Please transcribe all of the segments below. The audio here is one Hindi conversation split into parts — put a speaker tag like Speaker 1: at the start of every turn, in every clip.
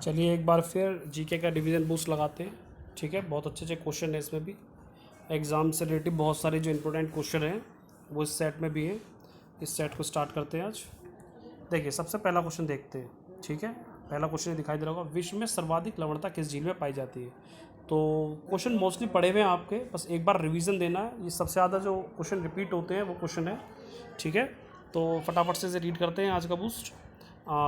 Speaker 1: चलिए एक बार फिर जीके का डिवीज़न बूस्ट लगाते हैं। ठीक है, बहुत अच्छे अच्छे क्वेश्चन है इसमें भी। एग्ज़ाम से रिलेटेड बहुत सारे जो इंपॉर्टेंट क्वेश्चन हैं वो इस सेट में भी हैं। इस सेट को स्टार्ट करते हैं आज। देखिए सबसे पहला क्वेश्चन देखते हैं। ठीक है, पहला क्वेश्चन दिखाई दे रहा होगा, विश्व में सर्वाधिक लवणता किस झील में पाई जाती है। तो क्वेश्चन मोस्टली पढ़े हुए हैं आपके, बस एक बार रिवीजन देना है। ये सबसे ज़्यादा जो क्वेश्चन रिपीट होते हैं वो क्वेश्चन है। ठीक है, तो फटाफट से रीड करते हैं आज का बूस्ट।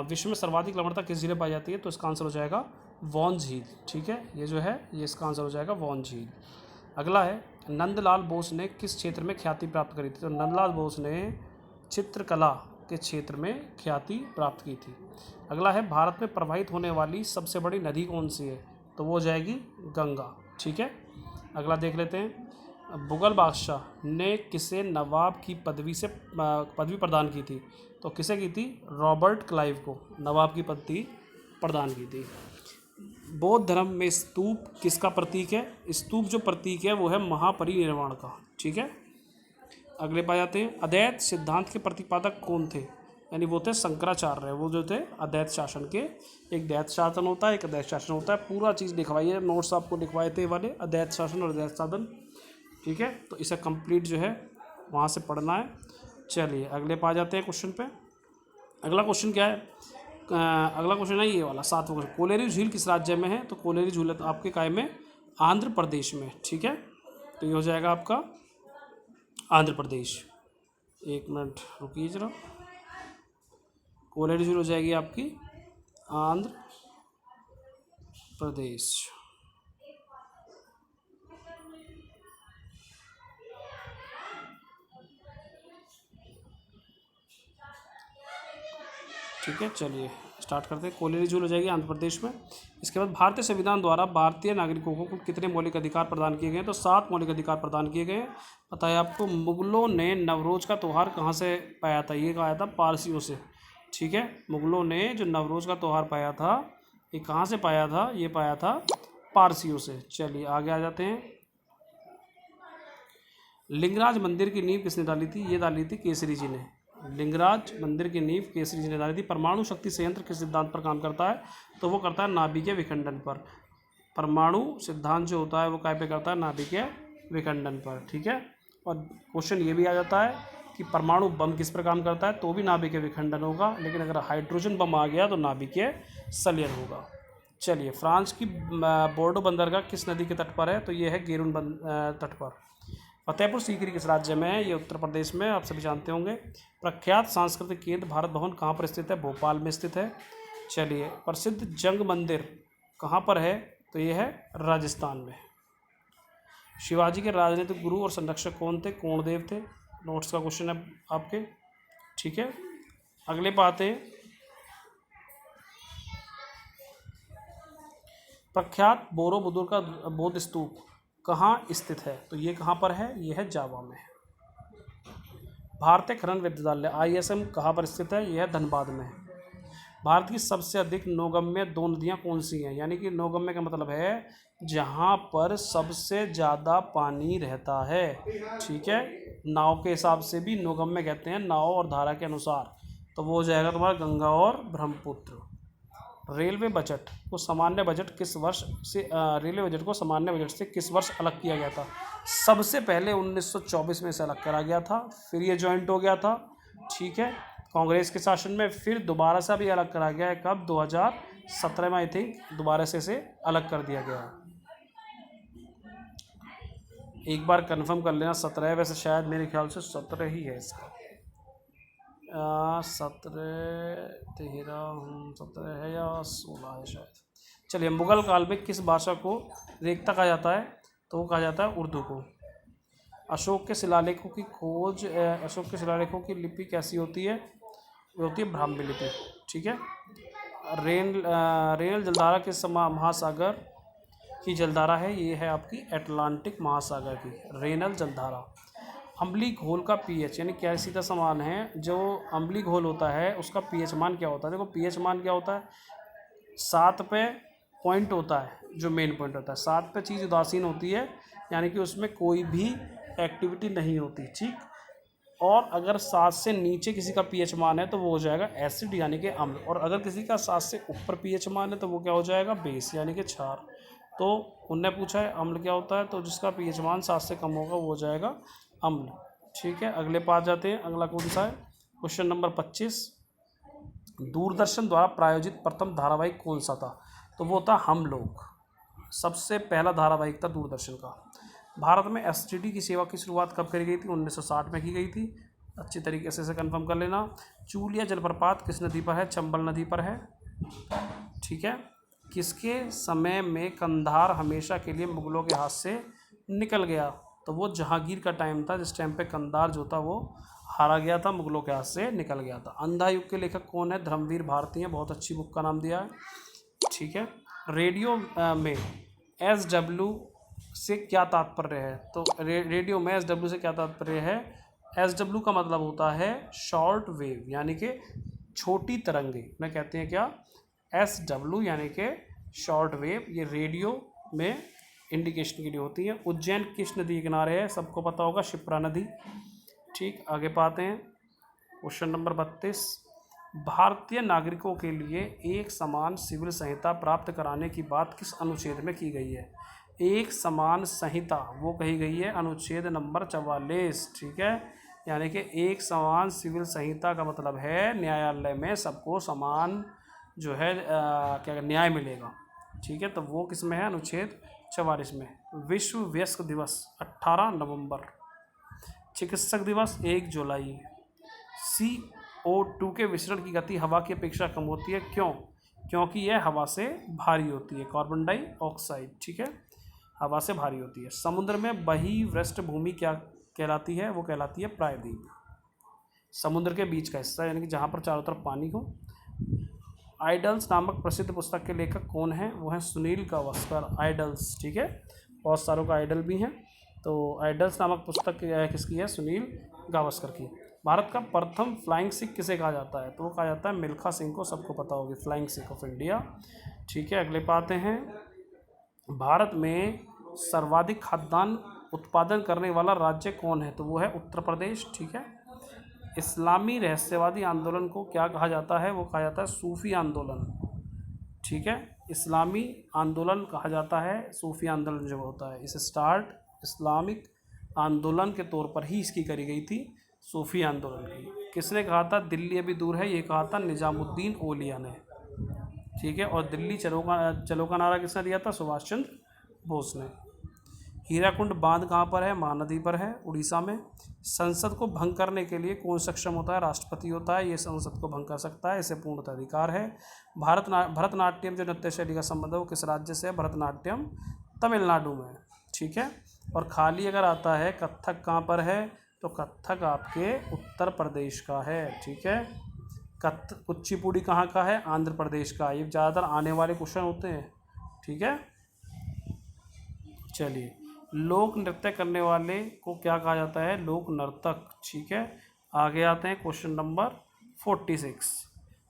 Speaker 1: विश्व में सर्वाधिक लवणता किस झील में पाई जाती है, तो इसका आंसर हो जाएगा वॉन झील। ठीक है, ये जो है ये इसका आंसर हो जाएगा वॉन झील। अगला है, नंदलाल बोस ने किस क्षेत्र में ख्याति प्राप्त करी थी। तो नंदलाल बोस ने चित्रकला के क्षेत्र में ख्याति प्राप्त की थी। अगला है, भारत में प्रवाहित होने वाली सबसे बड़ी नदी कौन सी है, तो वो हो जाएगी गंगा। ठीक है, अगला देख लेते हैं, मुगल बादशाह ने किसे नवाब की पदवी प्रदान की थी। तो किसे की थी, रॉबर्ट क्लाइव को नवाब की पदवी प्रदान की थी। बौद्ध धर्म में स्तूप किसका प्रतीक है। स्तूप जो प्रतीक है वो है महापरिनिर्वाण का। ठीक है, अगले पा जाते हैं, अद्वैत सिद्धांत के प्रतिपादक कौन थे, यानी वो थे शंकराचार्य। वो जो थे अद्वैत शासन के, एक दैत शासन होता है एक अद्वैत शासन होता है। पूरा चीज़ लिखवाई है, नोट्स आपको लिखवाए थे वाले, अद्वैत शासन और अद्वैत साधन। ठीक है, तो इसे कंप्लीट जो है वहाँ से पढ़ना है। चलिए अगले पा जाते हैं क्वेश्चन पे। अगला क्वेश्चन क्या है, अगला क्वेश्चन है ये वाला 7वां क्वेश्चन, कोलेरी झील किस राज्य में है। तो कोलेरी झील तो आपके काय में, आंध्र प्रदेश में। ठीक है, तो ये हो जाएगा आपका आंध्र प्रदेश। एक मिनट रुकिए जरा, कोलेरी झील हो जाएगी आपकी आंध्र प्रदेश। ठीक है, चलिए स्टार्ट करते हैं। कोलेरी झील हो जाएगी आंध्र प्रदेश में। इसके बाद, भारतीय संविधान द्वारा भारतीय नागरिकों को कितने मौलिक अधिकार प्रदान किए गए हैं। तो 7 मौलिक अधिकार प्रदान किए गए हैं। पता है आपको, मुगलों ने नवरोज का त्यौहार कहाँ से पाया था, ये कहा था पारसियों से। ठीक है, मुगलों ने जो नवरोज का त्यौहार पाया था, ये कहाँ से पाया था, ये पाया था पारसियों से। चलिए आगे आ जाते हैं। लिंगराज मंदिर की नींव किसने डाली थी, ये डाली थी केसरी जी ने। लिंगराज मंदिर की नींव केसरी जी ने डाली थी। परमाणु शक्ति संयंत्र किस सिद्धांत पर काम करता है, तो वो करता है नाभिकीय विखंडन पर। परमाणु सिद्धांत जो होता है वो काय पे करता है, नाभिकीय विखंडन पर। ठीक है, और क्वेश्चन ये भी आ जाता है कि परमाणु बम किस पर काम करता है, तो भी नाभिकीय विखंडन होगा, लेकिन अगर हाइड्रोजन बम आ गया तो नाभिकीय संलयन होगा। चलिए, फ्रांस की बोर्डो बंदरगाह किस नदी के तट पर है, तो ये है गेरून तट पर। फतेहपुर सीकरी किस राज्य में है, ये उत्तर प्रदेश में, आप सभी जानते होंगे। प्रख्यात सांस्कृतिक केंद्र भारत भवन कहाँ पर स्थित है, भोपाल में स्थित है। चलिए, प्रसिद्ध जंग मंदिर कहाँ पर है, तो ये है राजस्थान में। शिवाजी के राजनीतिक गुरु और संरक्षक कौन थे, कोणदेव थे। नोट्स का क्वेश्चन है आपके। ठीक है, अगले पे आते हैं, प्रख्यात बोरोबुदुर का बौद्ध स्तूप कहाँ स्थित है, तो ये कहाँ पर है, ये है जावा में। भारतीय खनन विश्वविद्यालय ISM कहाँ पर स्थित है, यह है धनबाद में। भारत की सबसे अधिक नौगम्य 2 नदियाँ कौन सी हैं, यानी कि नौगम्य का मतलब है जहाँ पर सबसे ज़्यादा पानी रहता है। ठीक है, नाव के हिसाब से भी नौगम्य कहते हैं, नाव और धारा के अनुसार, तो वो हो जाएगा तुम्हारा गंगा और ब्रह्मपुत्र। रेलवे बजट को सामान्य बजट किस वर्ष से रेलवे बजट को सामान्य बजट से किस वर्ष अलग किया गया था। सबसे पहले 1924 में से अलग करा गया था, फिर ये जॉइंट हो गया था। ठीक है, कांग्रेस के शासन में, फिर दोबारा से भी अलग करा गया है, कब, 2017 में आई थिंक दोबारा से इसे अलग कर दिया गया है। एक बार कंफर्म कर लेना, 17 वैसे शायद मेरे ख्याल से 17 ही है इसका। 17 13 17 है या 16 है शायद। चलिए, मुगल काल में किस भाषा को रेख्ता कहा जाता है, तो वो कहा जाता है उर्दू को। अशोक के शिलालेखों की खोज, अशोक के शिलालेखों की लिपि कैसी होती है, वो होती है ब्राह्मी लिपि। ठीक है, रेनल जलधारा किस महासागर की जलधारा है, ये है आपकी अटलांटिक महासागर की रेनल जलधारा। अम्लीय घोल का pH, यानी कैल्सी का समान है, जो अम्लीय घोल होता है उसका pH मान क्या होता है। देखो pH मान क्या होता है, 7 पे पॉइंट होता है, जो मेन पॉइंट होता है 7 पे चीज़ उदासीन होती है, यानी कि उसमें कोई भी एक्टिविटी नहीं होती। ठीक, और अगर 7 से नीचे किसी का पीएच मान है तो वो हो जाएगा एसिड यानी कि अम्ल, और अगर किसी का 7 से ऊपर पीएच मान है तो वो क्या हो जाएगा बेस यानी कि क्षार। तो उनने पूछा है अम्ल क्या होता है, तो जिसका पीएच मान 7 से कम होगा वो हो जाएगा अम्ल। ठीक है, अगले पास जाते हैं। अगला कौन सा है, क्वेश्चन नंबर 25। दूरदर्शन द्वारा प्रायोजित प्रथम धारावाहिक कौन सा था, तो वो था हम लोग। सबसे पहला धारावाहिक था दूरदर्शन का। भारत में एसटीडी की सेवा की शुरुआत कब करी गई थी, 1960 में की गई थी। अच्छी तरीके से इसे कंफर्म कर लेना। चूलिया जलप्रपात किस नदी पर है, चंबल नदी पर है। ठीक है, किसके समय में कंधार हमेशा के लिए मुगलों के हाथ से निकल गया, तो वो जहांगीर का टाइम था, जिस टाइम पे कंधार जो था वो हारा गया था, मुगलों के हाथ से निकल गया था। अंधा युग के लेखक कौन है, धर्मवीर भारती हैं, बहुत अच्छी बुक का नाम दिया है। ठीक है, रेडियो में SW से क्या तात्पर्य है, तो रेडियो में SW से क्या तात्पर्य है, SW का मतलब होता है शॉर्ट वेव यानी कि छोटी तरंगे में कहते हैं क्या, SW यानी कि शॉर्ट वेव। ये रेडियो में इंडिकेशन के लिए होती है। उज्जैन किस नदी के किनारे है, सबको पता होगा शिप्रा नदी। ठीक, आगे पाते हैं। Question number 32। भारतीय नागरिकों के लिए एक समान सिविल संहिता प्राप्त कराने की बात किस अनुच्छेद में की गई है, एक समान संहिता वो कही गई है अनुच्छेद नंबर 44। ठीक है, यानी कि एक समान सिविल संहिता का मतलब है न्यायालय में सबको समान जो है क्या न्याय मिलेगा। ठीक है, तो वो किस में है, अनुच्छेद 44 में। विश्व वयस्क दिवस 18 नवंबर। चिकित्सक दिवस 1 जुलाई। CO2 के विसरण की गति हवा की अपेक्षा कम होती है, क्यों, क्योंकि यह हवा से भारी होती है, कार्बन डाइऑक्साइड। ठीक है, हवा से भारी होती है। समुद्र में बही वृष्ट भूमि क्या कहलाती है, वो कहलाती है प्रायद्वीप। समुद्र के बीच का हिस्सा यानी कि जहाँ पर चारों तरफ पानी हो। आइडल्स नामक प्रसिद्ध पुस्तक के लेखक कौन हैं, वो हैं सुनील गावस्कर। आइडल्स, ठीक है, बहुत सारों का आइडल भी हैं। तो आइडल्स नामक पुस्तक किसकी है, सुनील गावस्कर की। भारत का प्रथम फ्लाइंग सिख किसे कहा जाता है, तो वो कहा जाता है मिल्खा सिंह को, सबको पता होगी, फ्लाइंग सिख ऑफ इंडिया। ठीक है, अगले पाते हैं। भारत में सर्वाधिक खाद्यान्न उत्पादन करने वाला राज्य कौन है, तो वो है उत्तर प्रदेश। ठीक है, इस्लामी रहस्यवादी आंदोलन को क्या कहा जाता है, वो कहा जाता है सूफी आंदोलन। ठीक है, इस्लामी आंदोलन कहा जाता है सूफी आंदोलन जो होता है। इसे स्टार्ट इस्लामिक आंदोलन के तौर पर ही इसकी करी गई थी, सूफी आंदोलन की। किसने कहा था, दिल्ली अभी दूर है, ये कहा था निजामुद्दीन औलिया ने। ठीक है, और दिल्ली चलो का नारा किसने दिया था, सुभाष चंद्र बोस ने। हीराकुंड बांध कहाँ पर है, महानदी पर है, उड़ीसा में। संसद को भंग करने के लिए कौन सक्षम होता है, राष्ट्रपति होता है, ये संसद को भंग कर सकता है, इसे पूर्णतः अधिकार है। भरतनाट्यम जो नृत्य शैली का संबंध है वो किस राज्य से है, भरतनाट्यम तमिलनाडु में। ठीक है, और खाली अगर आता है कथक कहाँ पर है, तो कथक आपके उत्तर प्रदेश का है। ठीक है, कुचिपुड़ी कहाँ का है, आंध्र प्रदेश का। ये ज़्यादातर आने वाले क्वेश्चन होते हैं। ठीक है, चलिए, लोक नृत्य करने वाले को क्या कहा जाता है, लोक नर्तक। ठीक है, आगे आते हैं। Question number 46।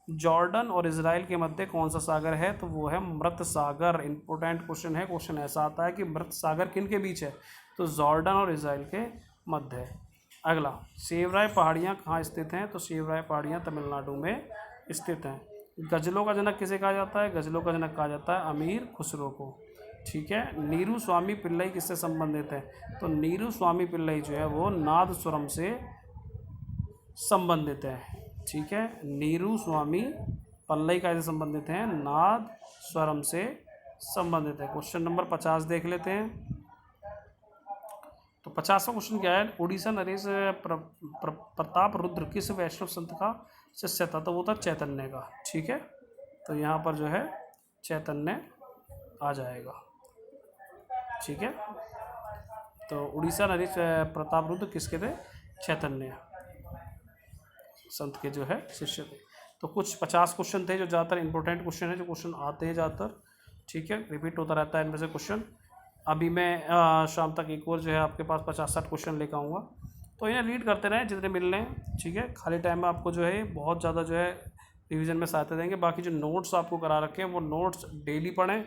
Speaker 1: जॉर्डन और इजराइल के मध्य कौन सा सागर है, तो वो है मृत सागर। इंपॉर्टेंट क्वेश्चन है, क्वेश्चन ऐसा आता है कि मृत सागर किन के बीच है, तो जॉर्डन और इजराइल के मध्य है। अगला, सेवराय पहाड़ियाँ कहाँ स्थित हैं, तो सेवराय पहाड़ियाँ तमिलनाडु में स्थित हैं। गज़लों का जनक किसे कहा जाता है, गज़लों का जनक कहा जाता है अमीर खुसरो को। ठीक है, नीरू स्वामी पिल्लई किससे संबंधित है, तो नीरू स्वामी पिल्लई जो है वो नाद स्वरम से संबंधित है। ठीक है, नीरू स्वामी पिल्लई का से संबंधित हैं, नाद स्वरम से संबंधित है। क्वेश्चन नंबर 50 देख लेते हैं। तो 50वां क्वेश्चन क्या है, उड़ीसा नरेश प्रताप रुद्र किस वैष्णव संत का शिष्य था, तो वो था चैतन्य का। ठीक है, तो यहाँ पर जो है चैतन्य आ जाएगा। ठीक है, तो उड़ीसा नरेश प्रताप रुद्र किसके थे, चैतन्य संत के जो है शिष्य थे। तो कुछ 50 क्वेश्चन थे जो ज़्यादातर इंपॉर्टेंट क्वेश्चन है, जो क्वेश्चन आते हैं ज़्यादातर। ठीक है, रिपीट होता रहता है इनमें से क्वेश्चन। अभी मैं शाम तक एक और जो है आपके पास 50-60 क्वेश्चन लेकर आऊँगा, तो इन्हें रीड करते रहें जितने मिल रहे हैं। ठीक है, खाली टाइम में आपको जो है बहुत ज़्यादा जो है रिवीजन में सहायता देंगे। बाकी जो नोट्स आपको करा रखे हैं वो नोट्स डेली पढ़ें,